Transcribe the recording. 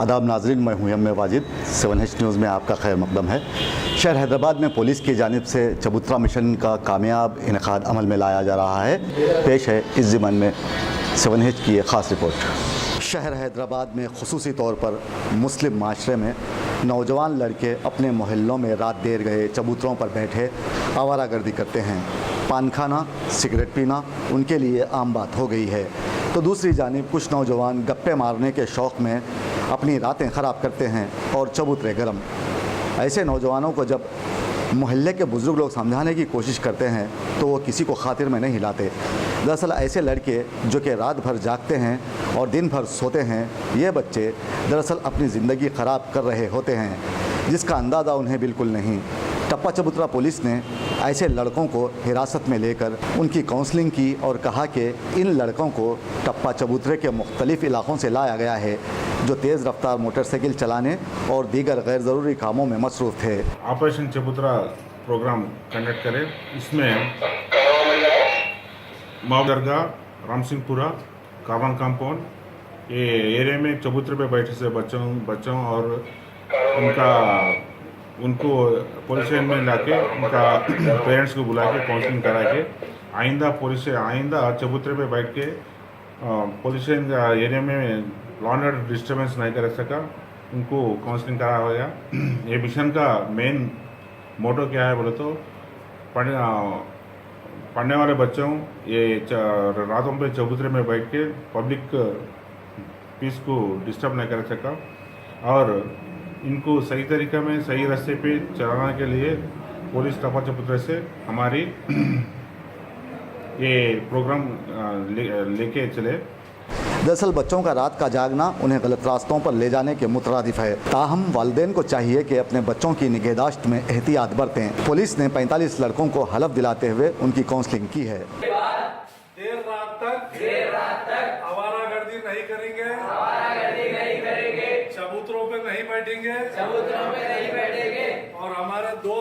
आदाब नाजरीन, मैं हूं एम वाजिद। 7H न्यूज़ में आपका खैर मकदम है। शहर हैदराबाद में पुलिस की जानिब से चबूतरा मिशन का कामयाब इनेकाद अमल में लाया जा रहा है। पेश है इस ज़िमन में 7H की एक ख़ास रिपोर्ट। शहर हैदराबाद में खुसूसी तौर पर मुस्लिम माशरे में नौजवान लड़के अपने मोहल्लों में रात देर गए चबूतरों पर बैठे आवारागर्दी करते हैं। पान खाना, सिगरेट पीना उनके लिए आम बात हो गई है। तो दूसरी जानिब कुछ नौजवान गप्पे मारने के शौक़ में अपनी रातें ख़राब करते हैं और चबूतरे गरम। ऐसे नौजवानों को जब मोहल्ले के बुज़ुर्ग लोग समझाने की कोशिश करते हैं तो वो किसी को खातिर में नहीं लाते। दरअसल ऐसे लड़के जो कि रात भर जागते हैं और दिन भर सोते हैं, ये बच्चे दरअसल अपनी ज़िंदगी ख़राब कर रहे होते हैं, जिसका अंदाज़ा उन्हें बिल्कुल नहीं। टप्पा चबूतरा पुलिस ने ऐसे लड़कों को हिरासत में लेकर उनकी काउंसलिंग की और कहा कि इन लड़कों को टप्पा चबूतरे के मुख्तलिफ़ इलाक़ों से लाया गया है, जो तेज़ रफ्तार मोटरसाइकिल चलाने और दीगर गैर ज़रूरी कामों में मसरूफ़ थे। ऑपरेशन चबूतरा प्रोग्राम कंडक्ट करें। इसमें माव दरगाह, रामसिंहपुरा, कावन कंपाउंड, ये एरिया में चबूतरे पे बैठे से बच्चों और उनको पुलिस स्टेशन में लाके उनका पेरेंट्स को बुला के काउंसलिंग करा के आइंदा चबूतरे पे बैठ के पुलिस स्टेशन एरिया में लॉ एंड ऑर्डर डिस्टर्बेंस नहीं कर सका, उनको काउंसलिंग करा हो गया। ये मिशन का मेन मोटो क्या है बोले तो पढ़ने वाले बच्चों ये रातों पे चबूतरे में बैठ के पब्लिक पीस को डिस्टर्ब नहीं कर सका और इनको सही तरीके में सही रास्ते पे चलाने के लिए पुलिस टप्पा चबूतरे से हमारी ये प्रोग्राम लेके चले। दरअसल बच्चों का रात का जागना उन्हें गलत रास्तों पर ले जाने के मुतरादिफ है। ताहम वालिदैन को चाहिए कि अपने बच्चों की निगहदाश्त में एहतियात बरतें। पुलिस ने 45 लड़कों को हलफ दिलाते हुए उनकी काउंसलिंग की है। देर रात तक आवारागर्दी नहीं करेंगे, चबूतरों पे नहीं बैठेंगे और हमारे दो